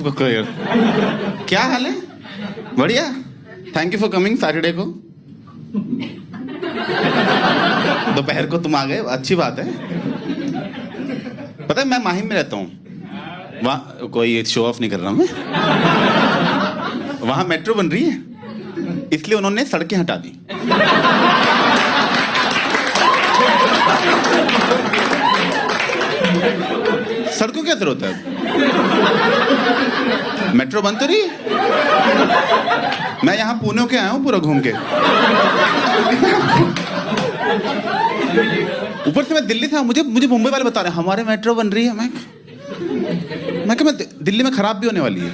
क्या हाल है? बढ़िया। Thank you for coming Saturday को। दोपहर को तुम आ गए, अच्छी बात है। पता है मैं माहिम में रहता हूँ, वहाँ कोई शो ऑफ नहीं कर रहा मैं। वहाँ मेट्रो बन रही है, इसलिए उन्होंने सड़कें हटा दी। सड़कों क्या जरूरत है? मेट्रो बंद तो नहीं। मैं यहाँ पुणे के आया हूँ पूरा घूम के। ऊपर से मैं दिल्ली से मुझे मुंबई वाले बता रहे हैं हमारे मेट्रो बन रही है। मैं दिल्ली में खराब भी होने वाली है।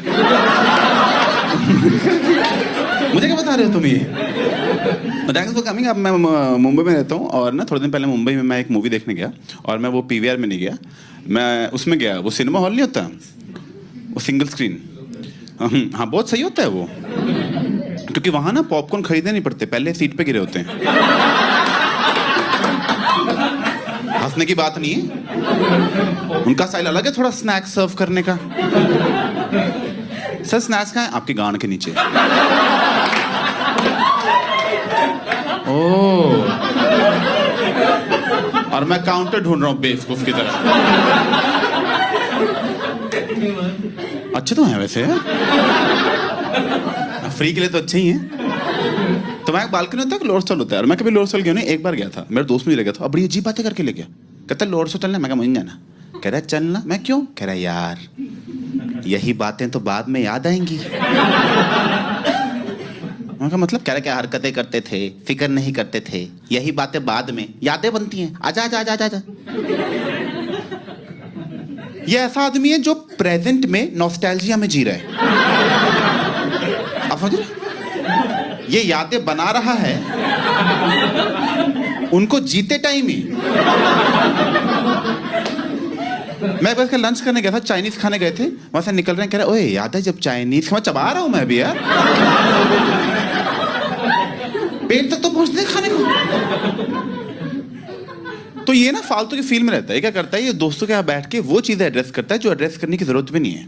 मुझे क्या बता रहे हो तुम ये? Thanks for coming. अब मैं मुंबई में रहता हूँ और ना थोड़े दिन पहले मुंबई में मैं एक मूवी देखने गया और मैं वो पीवीआर में नहीं गया, मैं उसमें गया। वो सिनेमा हॉल नहीं होता, वो सिंगल स्क्रीन। हाँ बहुत सही होता है वो, क्योंकि वहाँ ना पॉपकॉर्न खरीदने नहीं पड़ते, पहले सीट पे गिरे होते हैं। हंसने की बात नहीं है, उनका स्टाइल अलग है थोड़ा स्नैक्स सर्व करने का। सर स्नैक्स कहाँ है? आपकी गांड के नीचे। ओह, और मैं काउंटर ढूंढ रहा हूँ बेवकूफ की तरह। अच्छे तो हैं वैसे, फ्री के लिए तो अच्छे ही हैं। तो मैं बालकनी होता है कि लोअर स्टॉल होता है, और मैं कभी लोअर स्टॉल गया नहीं। एक बार गया था, मेरा दोस्त मुझे ले गया था, बड़ी अजीब बातें करके ले गया। कहता लोअर स्टॉल चलना, मैं कहा मुझे जाना। कह रहा है चलना, मैं क्यों? कह रहा है यार यही बातें तो बाद में याद आएंगी। मैं कहा मतलब? कह रहा क्या हरकतें करते थे, फिक्र नहीं करते थे, यही बातें बाद में यादें बनती हैं। आजा आजा आजा आजा। ये ऐसा आदमी है जो प्रेजेंट में नॉस्टैल्जिया में जी रहा है। आप समझ रहे? ये यादें बना रहा है उनको जीते टाइम ही। मैं बस लंच करने गया था, चाइनीज खाने गए थे, वहां से निकल रहे हैं, कह रहे ओए याद है जब चाइनीज मैं चबा रहा हूं मैं भी यार, पेट तक तो पहुंचते खाने को। तो ये ना फालतू की फील में रहता है। क्या करता है ये? दोस्तों के यहाँ बैठ के वो चीजें एड्रेस करता है जो एड्रेस करने की जरूरत भी नहीं है।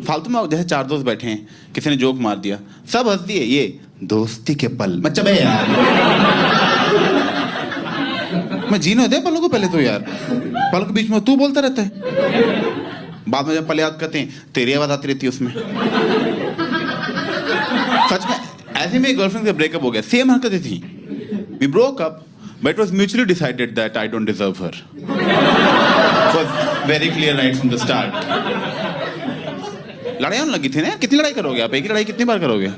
फालतू में जैसे चार दोस्त बैठे हैं, किसी ने जोक मार दिया, सब हंस दिए, ये दोस्ती के पल। मैं चबे यार, मैं जीने दे पलों को पहले तो यार। पल के बीच में तू बोलता रहता है, बाद में जब पल याद करते हैं तेरी आवाज आती रहती है उसमें। सच में ऐसे में गर्लफ्रेंड से ब्रेकअप हो गया, सेम हरकतें थी। We broke up but it was mutually decided that I don't deserve her. It was very clear right from the start. लड़ाई होने लगी थी ना, कितनी लड़ाई करोगे आप? एक ही लड़ाई कितनी बार करोगे?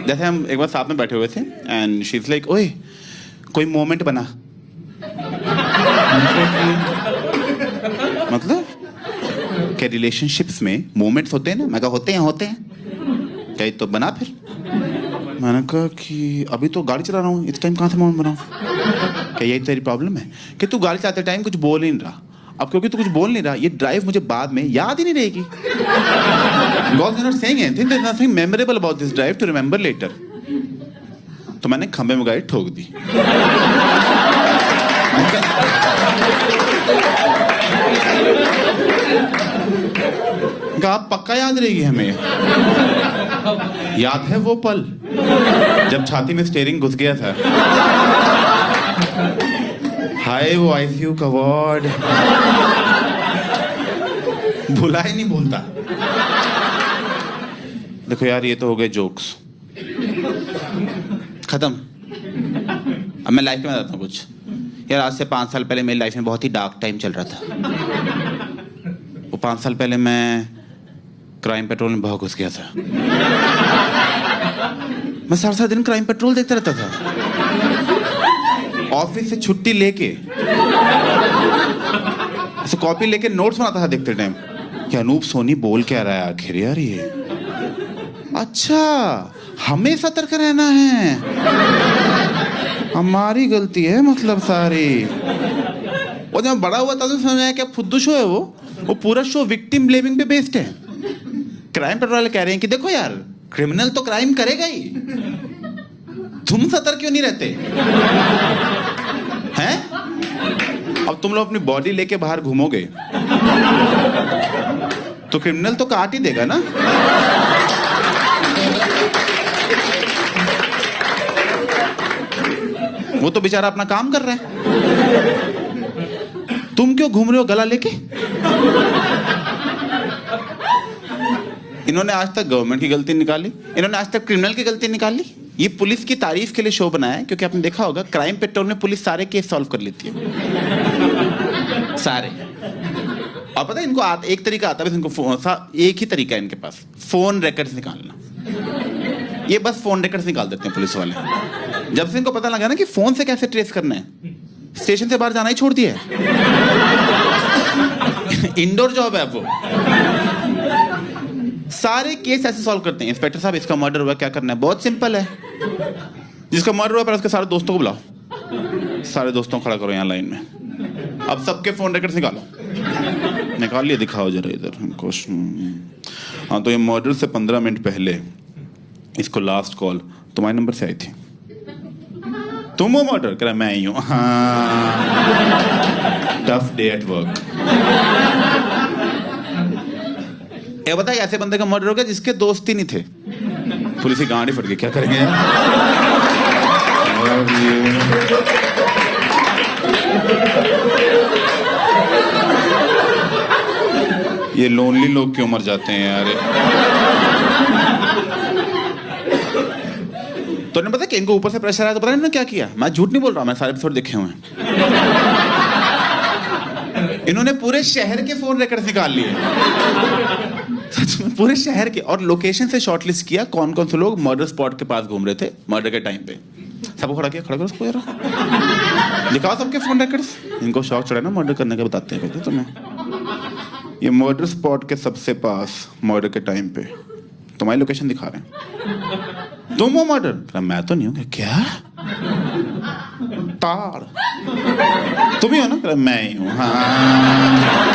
जैसे हम एक बार साथ में बैठे हुए थे एंड शी इज लाइक ओए कोई मोमेंट बना। मतलब क्या रिलेशनशिप्स में मोमेंट्स होते हैं ना? मैं कहा होते हैं। क्या तो बना फिर। मैंने कहा कि अभी तो गाड़ी चला रहा हूँ, इस टाइम कहाँ से मोमेंट बनाऊँ? क्या यही तेरी प्रॉब्लम है कि तू गाड़ी चलाते टाइम कुछ बोल ही नहीं रहा? अब क्योंकि तू कुछ बोल नहीं रहा, ये ड्राइव मुझे बाद में याद ही नहीं रहेगी। God is not saying anything, there's nothing memorable about this drive to remember later. तो मैंने खंबे में गाड़ी ठोक दी। आप पक्का याद रहेगी हमें। याद है वो पल जब छाती में स्टीयरिंग घुस गया था। हाय वो आईसीयू का वार्ड, भुला ही नहीं भूलता। देखो यार ये तो हो गए जोक्स, खत्म। अब मैं लाइफ में बताता हूँ कुछ। यार आज से 5 साल पहले मेरी लाइफ में बहुत ही डार्क टाइम चल रहा था। वो 5 साल पहले मैं क्राइम पेट्रोल में बहुत घुस गया था। मैं सारा दिन क्राइम पेट्रोल देखता रहता था। ऑफिस से छुट्टी लेके ऐसे कॉपी लेके नोट्स बनाता था देखते टाइम कि अनूप सोनी बोल क्या रहा है आखिर यार ये। अच्छा हमें सतर्क रहना है, हमारी गलती है मतलब सारी। और जब बड़ा हुआ था तो समझ आया क्या फुद्दू शो है वो पूरा शो विक्टिम ब्लेमिंग पे बेस्ड है। क्राइम पेट्रोल वाले कह रहे हैं कि देखो यार क्रिमिनल तो क्राइम करेगा ही, तुम सतर्क क्यों नहीं रहते हैं? अब तुम लोग अपनी बॉडी लेके बाहर घूमोगे तो क्रिमिनल तो काट ही देगा ना। वो तो बेचारा अपना काम कर रहा है। तुम क्यों घूम रहे हो गला लेके? इन्होंने आज तक गवर्नमेंट की गलती निकाली, इन्होंने आज तक क्रिमिनल की गलती निकाली। ये पुलिस की तारीफ के लिए शो बनाया है, क्योंकि आपने देखा होगा क्राइम पेट्रोल में पुलिस सारे केस सॉल्व कर लेती है, सारे। और पता है इनको एक तरीका आता है, इनको एक ही तरीका है इनके पास, फोन रिकॉर्ड्स निकालना। ये बस फोन रिकॉर्ड्स निकाल देते हैं पुलिस वाले। जब से इनको पता लगा ना कि फोन से कैसे ट्रेस करना है, स्टेशन से बाहर जाना ही छोड़ दिया है। इंडोर जॉब है वो। सारे केस ऐसे सॉल्व करते हैं। इंस्पेक्टर साहब इसका मर्डर हुआ, क्या करना है? बहुत सिंपल है, जिसका मर्डर हुआ पर उसके सारे दोस्तों को बुलाओ, सारे दोस्तों को खड़ा करो यहाँ लाइन में। अब सबके फोन रिकॉर्ड्स निकालो। निकाल लिए, दिखाओ जरा इधर हमको। हाँ, तो ये मर्डर से 15 मिनट पहले इसको लास्ट कॉल तुम्हारे नंबर से आई थी। तुम वो मर्डर करा? मैं ही हूँ। हाँ, टफ डे एट वर्क। ये बता, ऐसे बंदे का मर्डर हो गया जिसके दोस्त ही नहीं थे। पुलिस की गाड़ी फट गई, क्या करेंगे? ये लोनली लोग क्यों मर जाते हैं यार? तो ने पता कि इनको ऊपर से प्रेशर आया, तो पता नहीं इन्होंने क्या किया। मैं झूठ नहीं बोल रहा, मैं सारे एपिसोड देखे हुए हैं। इन्होंने पूरे शहर के फोन रिकॉर्ड निकाल लिए, सच में पूरे शहर के, और लोकेशन से शॉर्टलिस्ट किया कौन कौन से लोग मर्डर स्पॉट के पास घूम रहे थे मर्डर के टाइम पे। सबको खड़ा किया, खड़ा करो उसको यार, दिखाओ सबके फोन रिकॉर्ड्स। इनको शौक चढ़ा ना मर्डर करने का, बताते हैं कहते तुम्हें। ये मर्डर स्पॉट के सबसे पास मर्डर के टाइम पे तुम्हारी लोकेशन दिखा रहे हैं। तुम हो मर्डर? मैं तो नहीं हूँ। क्या ताड़ तुम ही हो ना? मैं ही हूँ। हाँ,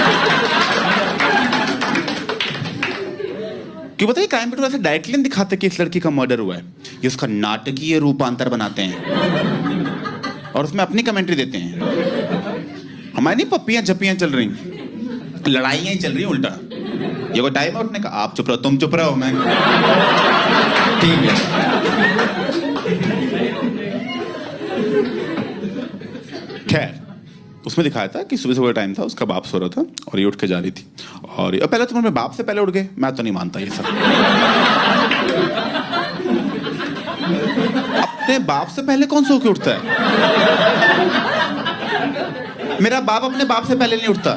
क्यों बताइए क्राइम पेट्रोल ऐसे डायरेक्टली नहीं दिखाते कि इस लड़की का मर्डर हुआ है। ये उसका नाटकीय रूपांतर बनाते हैं और उसमें अपनी कमेंट्री देते हैं। हमारी नहीं पप्पियां झप्पियां चल रही, लड़ाइयां ही चल रही उल्टा। ये कोई टाइम है उठने का? आप चुप रहो, तुम चुप रहो, मैं ठीक है। खैर, उसमें दिखाया था कि सुबह सुबह टाइम था, उसका बाप सो रहा था और ये उठ के जा रही थी। और पहले तो मैं बाप से पहले उठ गए, मैं तो नहीं मानता ये सब। अपने बाप से पहले कौन सो के उठता है? मेरा बाप अपने बाप से पहले नहीं उठता,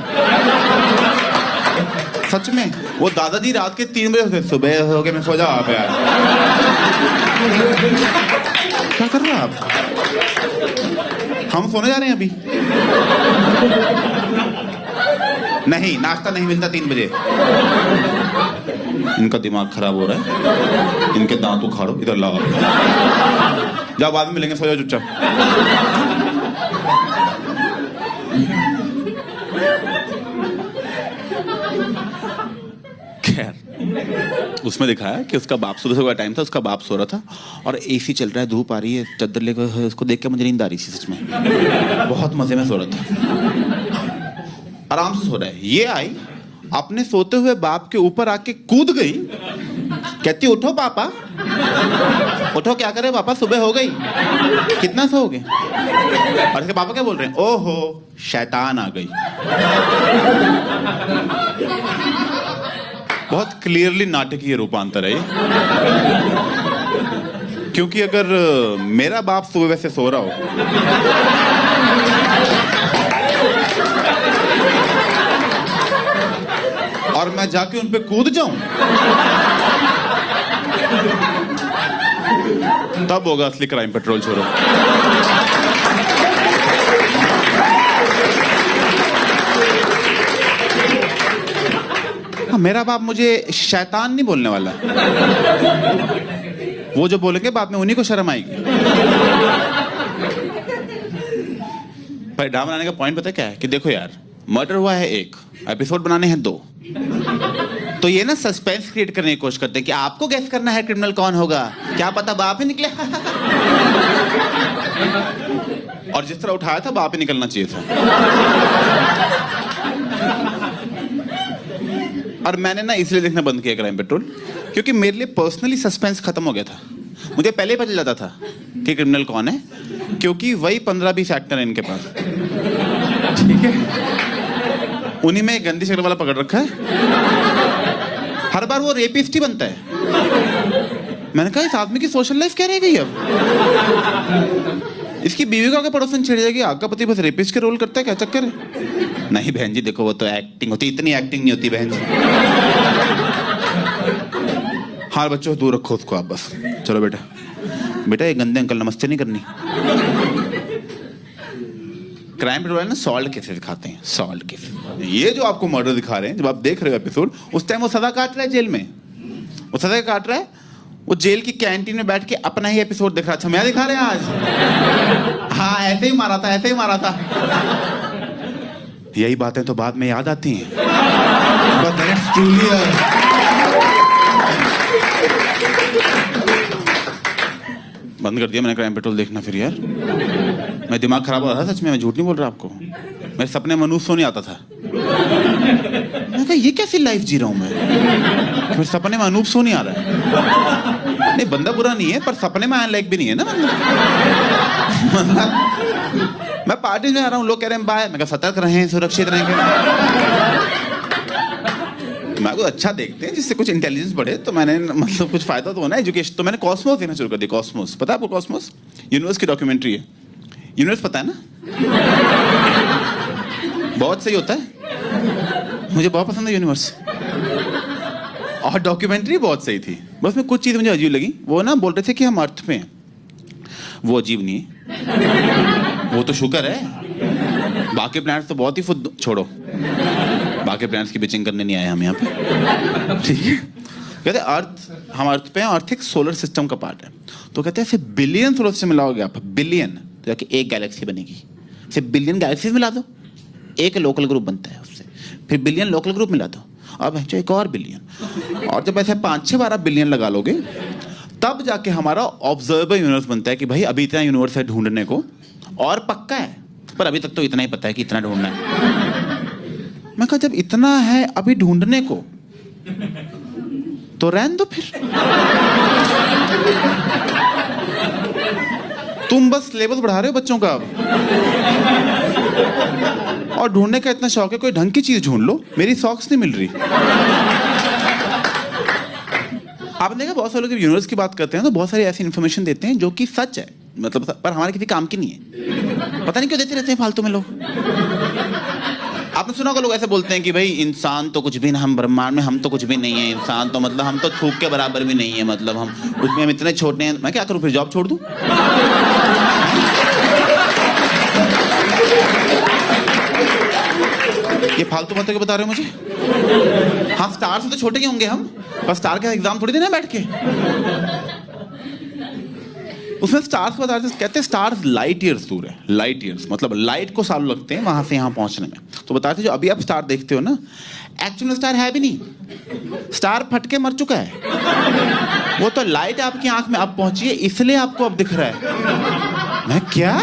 सच में। वो दादाजी रात के 3 बजे सुबह हो गए, मैं सो जाओ आप यार। क्या कर रहे हो आप? हम सोने जा रहे हैं अभी। नहीं, नाश्ता नहीं मिलता 3 बजे। इनका दिमाग खराब हो रहा है, इनके दांत उखाड़ो, इधर लाओ। जाओ, बाद में मिलेंगे, सो जाओ चुपचाप। खैर, उसमें दिखाया कि उसका बाप, सुबह सुबह टाइम था, उसका बाप सो रहा था और एसी चल रहा है, धूप आ रही है, चादर लेकर। उसको देख के मुझे नींद आ रही थी, सच में बहुत मजे में सो रहा था, आराम से सो रहा है। ये आई, अपने सोते हुए बाप के ऊपर आके कूद गई, कहती उठो पापा, उठो, क्या करे पापा, सुबह हो गई, कितना सोओगे? और इसके पापा क्या बोल रहे हैं? ओहो, शैतान आ गई। बहुत क्लियरली नाटकीय रूपांतर है ये। क्योंकि अगर मेरा बाप सुबह वैसे सो रहा हो और मैं जाके उन पे कूद जाऊं, तब होगा असली क्राइम पेट्रोल छोड़ो। मेरा बाप मुझे शैतान नहीं बोलने वाला। वो जो बोलेंगे बाद में उन्हीं को शर्म आएगी। पर ड्रामा बनाने का पॉइंट पता क्या है कि देखो यार, मर्डर हुआ है 1, एपिसोड बनाने हैं 2, तो ये ना सस्पेंस क्रिएट करने की कोशिश करते हैं कि आपको गेस करना है क्रिमिनल कौन होगा, क्या पता बाप ही निकले। और जिस तरह उठाया था बाप ही निकलना चाहिए था। और मैंने ना इसलिए देखना बंद किया क्राइम पेट्रोल, क्योंकि मेरे लिए पर्सनली सस्पेंस खत्म हो गया था। मुझे पहले ही पता चल जाता था कि क्रिमिनल कौन है, क्योंकि वही 15-20 एक्टर हैं इनके पास, ठीक है? उन्हीं में एक गंदी शक्ल वाला पकड़ रखा है, हर बार वो रेपिस्ट ही बनता है। मैंने कहा इस आदमी की सोशल लाइफ क्या रह गई अब? इसकी बीवी को आगे पड़ोसन छिड़ जाएगी, आपका पति बस रेपिस्ट के रोल करता है, क्या चक्कर है? नहीं बहन जी देखो, वो तो एक्टिंग होती, इतनी एक्टिंग नहीं होती बहन जी। हाँ बच्चों दूर रखो उसको आप बस। चलो बेटा, बेटा ये गंदे अंकल नमस्ते नहीं करनी। क्राइम पेट्रोल ना सॉल्ट केसेस दिखाते हैं, सॉल्ट केसेस। ये जो आपको मर्डर दिखा रहे हैं, जब आप देख रहे हो एपिसोड, उस टाइम वो सजा काट रहा है जेल में, वो सजा काट रहा है, वो जेल की कैंटीन में बैठ के अपना ही एपिसोड दिख रहा है। अच्छा मैं दिखा रहे हैं आज? हाँ ऐसे ही मारा था, ऐसे ही मारा था। यही बातें तो बाद में याद आती हैं। बंद कर दिया मैंने क्राइम पेट्रोल देखना फिर यार। मैं दिमाग खराब हो रहा था सच में, मैं झूठ नहीं बोल रहा आपको। मेरे सपने में अनूप सो नहीं आता था। मैं कहा ये कैसी लाइफ जी रहा हूं मैं, मेरे सपने में अनूप सो नहीं आ रहा है। नहीं बंदा बुरा नहीं है, पर सपने में आने लायक भी नहीं है ना बंदा। मैं पार्टी में आ रहा हूँ, लोग कह रहे हैं बाय, मैं कहा सतर्क रहें, सुरक्षित रहेंगे। मैं को अच्छा देखते हैं जिससे कुछ इंटेलिजेंस बढ़े, तो मैंने मतलब कुछ फायदा तो होना है एजुकेशन। तो मैंने कॉस्मोस देना शुरू कर दिया। कॉस्मोस पता है आपको? कॉस्मोस यूनिवर्स की डॉक्यूमेंट्री है। यूनिवर्स पता है ना? बहुत सही होता है, मुझे बहुत पसंद है यूनिवर्स। और डॉक्यूमेंट्री बहुत सही थी, बस में कुछ चीज़ मुझे अजीब लगी। वो ना बोल रहे थे कि हम अर्थ पे हैं, वो अजीब नहीं है, वो तो शुक्र है। बाकी प्लैनेट्स तो बहुत ही छोड़ो, बाकी प्लैनेट्स की बिचिंग करने नहीं आए हम यहाँ पे, ठीक है? कहते अर्थ, हम अर्थ पे हैं, अर्थ एक सोलर सिस्टम का पार्ट है। तो कहते हैं फिर बिलियन सोलर सिस्टम मिलाओगे आप, बिलियन, तो जाके एक गैलेक्सी बनेगी। फिर बिलियन गैलेक्सीज मिला दो, एक लोकल ग्रुप बनता है उससे। फिर बिलियन लोकल ग्रुप मिला दो, अब एक और बिलियन, और जब ऐसे 5-6-12 बिलियन लगा लोगे, तब जाके हमारा ऑब्जर्वेबल यूनिवर्स बनता है कि भाई अभी इतना यूनिवर्स है ढूंढने को, और पक्का है, पर अभी तक तो इतना ही पता है कि इतना ढूंढना है। मैं कहा जब इतना है अभी ढूंढने को, तो रहने दो फिर। तुम बस सिलेबस बढ़ा रहे हो बच्चों का अब, और ढूंढने का इतना शौक है, कोई ढंग की चीज ढूंढ लो। मेरी सॉक्स नहीं मिल रही। आपने देखा बहुत सारे लोग जब यूनिवर्स की बात करते हैं तो बहुत सारी ऐसी इन्फॉर्मेशन देते हैं जो कि सच है, मतलब पर हमारे किसी काम की नहीं है। पता नहीं क्यों देते रहते हैं फालतू में लोग। आपने सुना होगा लोग ऐसे बोलते हैं कि भाई इंसान तो कुछ भी ना, हम ब्रह्मांड में हम तो कुछ भी नहीं है, इंसान तो मतलब हम तो थूक के बराबर भी नहीं है, मतलब हम उसमें हम इतने छोटे हैं। मैं क्या करूं फिर, जॉब छोड़ दूं? ये फालतू बातें क्यों बता रहे हो मुझे? हाँ स्टार से तो छोटे ही होंगे हम, पर स्टार का एग्जाम थोड़ी देना बैठ के। उसमें स्टार्स बता रहे थे, कहते हैं स्टार्स लाइट ईयर्स दूर है। लाइट ईयर्स मतलब लाइट को सालों लगते हैं वहां से यहाँ पहुंचने में। तो बता रहे थे जो अभी आप स्टार देखते हो ना, एक्चुअल में स्टार है भी नहीं, स्टार फट के मर चुका है। वो तो लाइट आपकी आंख में अब पहुंची है, इसलिए आपको अब दिख रहा है। मैं क्या